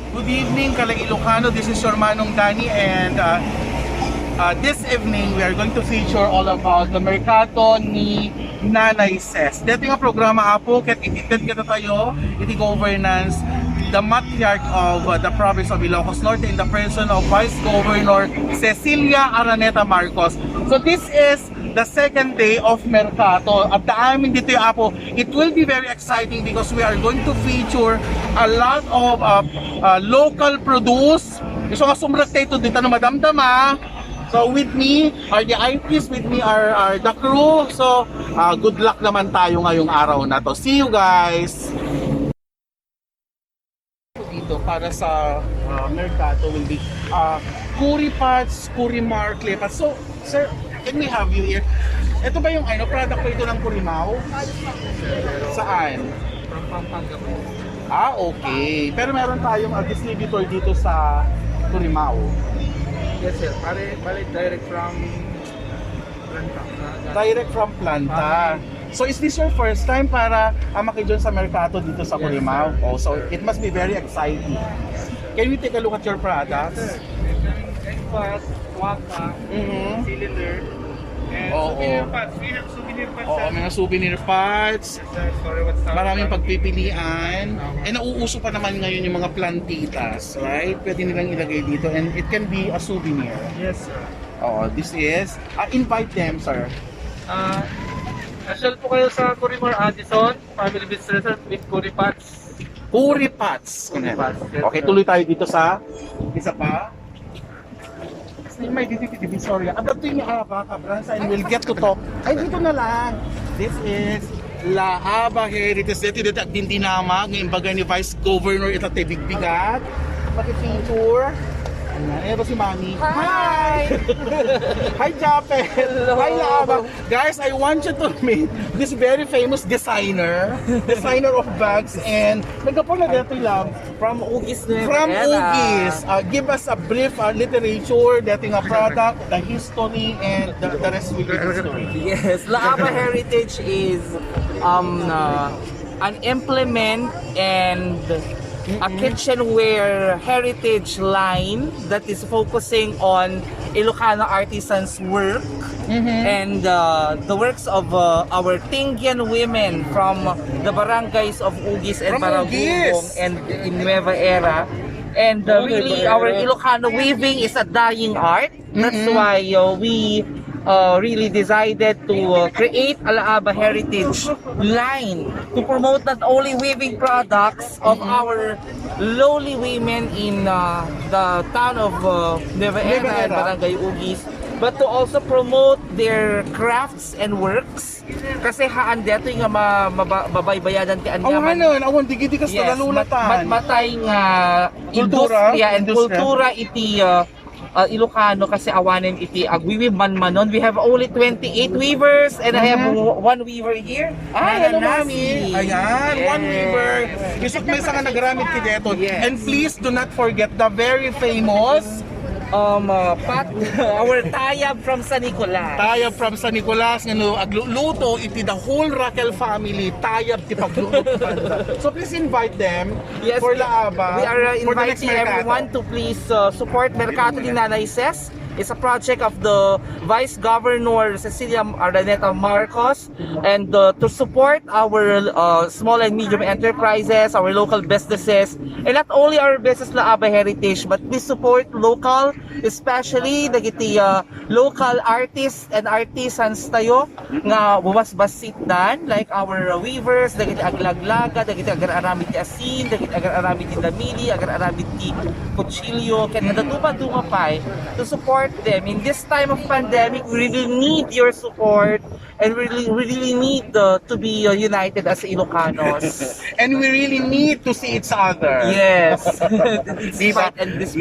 Good evening, Lailokano. This is your manong Dani, and this evening we are going to feature all about the Mercato ni Nanay says. Dito yung programa apo, ket ititid kita tayo, iti governance, the matriarch of the province of Ilocos Norte in the person of Vice Governor Cecilia Araneta Marcos. So this is the second day of Mercato. At the amin dito yung apo, it will be very exciting because we are going to feature a lot of local produce. Gusto nga sumrat kayo dito na madamdama. So with me are the IPs, with me are the crew. So good luck naman tayo ngayong araw na to. See you guys! Dito para sa Mercato will be Curripots, Currimao, Clipats. So sir, can we have you here? Ito ba yung product po ito ng Currimao? Saan? From Pampanga po. Okay. Pero meron tayong distributor dito sa Currimao. Yes sir, bali direct from Planta. Direct from Planta. So is this your first time para makidyon sa Mercato dito sa Currimao? Oh, so it must be very exciting. Can we take a look at your products? Egg-pot, waka, cylinder, and souvenir pots. We have souvenir pots. Oo, mga souvenir pots. Yes, sir. Sorry, what's that? Maraming pagpipilian. Nauuso pa naman ngayon yung mga plantitas, right? Pwede nilang ilagay dito and it can be a souvenir. Yes sir. Oh, this is invite them, sir. Nasyal po kayo sa Currimao Addison, family business with Curripots. Curripots. Okay, tuloy tayo dito sa isa pa. May sorry. Adapt yung Bransa and we'll get to talk. Ay, dito na lang. This is La Aba Heritage. Dito din dinamag ng imbaga ni Vice Governor ito bigbigat. Paki-feature. Ayan ba si Manny? Hi! Hi, Japel! Hi, Lava! Guys, I want you to meet this very famous designer of bags, and nagkapon na dito lang From Ugis na from Ugis. Give us a brief literature, dating a product, the history, and the rest will be history. Yes, La Aba Heritage is an implement and a kitchenware heritage line that is focusing on Ilocano artisans' work and the works of our Tingyan women from the barangays of Ugis and From Baragugong Ugis. and in Nueva Era. And really, our Ilocano weaving is a dying art. That's why we really decided to create a La Aba Heritage line to promote not only weaving products of our lowly women in the town of Nueva Era and Barangay Ugis, but to also promote their crafts and works. Kasi haan dito yung mabaybayadan ti anyaman. Awan digi-digas na nalulatan. Matay nga Kultura, industriya and kultura iti Ilocano kasi awanin iti agwiwi manmanon. We have only 28 weavers and I have one weaver here. Hello, Mami. Ayan, Yes. one weaver. Isok may sa nga nagramit ki dito. Yes. And please do not forget the very famous our tayab from San Nicolas. tayab from San Nicolas nga agluto iti the whole Raquel family tayab ti pagluto. So please invite them Yes, for La Aba. we are for the next inviting Mercato. everyone to please support Mercato ni Nanay says. It's a project of the Vice Governor Cecilia Araneta Marcos, and to support our small and medium enterprises, our local businesses, and not only our business La Aba Heritage, but we support local, especially dagiti local artists and artisans tayo nga bumasbasit dan, like our weavers, dagiti aglaglaga, dagiti agar-aramid ti asin, dagiti agar-aramid ti damili, agar-aramid ti kutsilyo, kaya nadatupa-dumapay to support them. In this time of pandemic, we really need your support and we really need to be united as Ilocanos. And we really need to see each other. Yes. Despite of this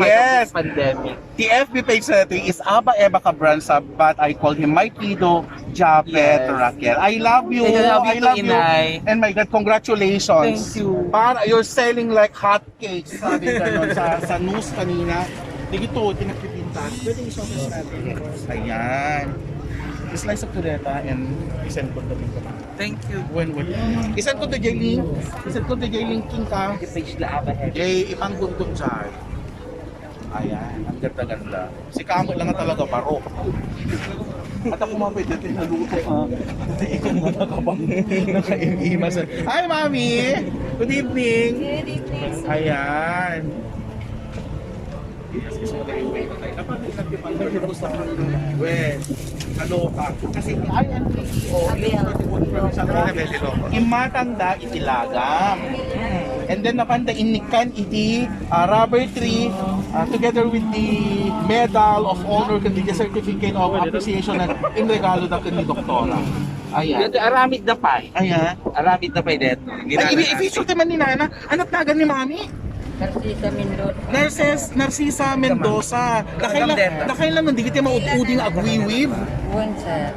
pandemic. The FB page natin is Aba Eba Cabranza, but I call him my Pido, Japet, Yes. Raquel. I love you. I love you, Inay. And my God, congratulations. Thank you. Para you're selling like hotcakes. Sabi ganon sa news kanina. Dito, tinagpipintas. Pwede i-showcase natin. Ayan. Slice of tureta and isend ko namin ko. Thank you. When. Isan ko to J-Link? Isan ko to J-Link King ka? Page la aba head. Jay, ibang gundong dyan. Ayan, ang ganda-ganda. Si Kamo lang na talaga baro. At ako mga pwede natin naluto ka. Ikaw na nakabang naka-imas. Hi, Mami! Good evening! Good evening. Ayan. Yes, gusto mo na yung way na tayo. Dapat nagtipang sa well, kaloka. Kasi ayan, imatanda itilagam. And then napanda inikan iti rubber tree together with the medal of honor kundi the certificate of appreciation and in regalo da kundi doktora. Ayan. Aramid na pa. Ayan. Aramid na pa dito. Ay, i-feature naman ni Nana. Anak nagan ni Mami. Narcisa Mendoza. Narcisa Mendoza. Nakailan nun, di kita maududing agwiwib. One sir.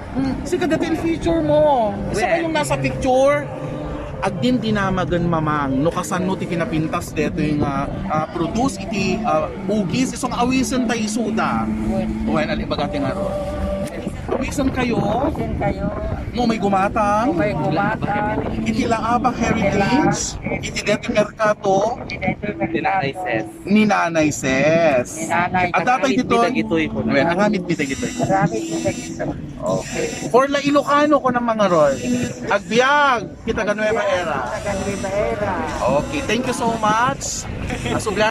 Sige, dating feature mo. Isa pa yung nasa picture. Agdin dinamagan mamang no kasano ti pinapintas dito yung produce iti ugis isong awisan tayo isuda. Uwan alibagati nga ro. Awisan kayo. Saan kayo? Mo may gumatang. May gumata. Iti laabang heritage. Iti deti Mercato. Ni Nanay Ses. Ni Nanay Ses. Ni Nanay. At datay dito. Bitagitoy po na. Well, ang amit bitagitoy. Marami dito dito. Okay. For Lailokano ko ng mga rol. Agbiag. Kita ka Nueva Era. Tagan Rivera. Okay. Thank you so much. Asublan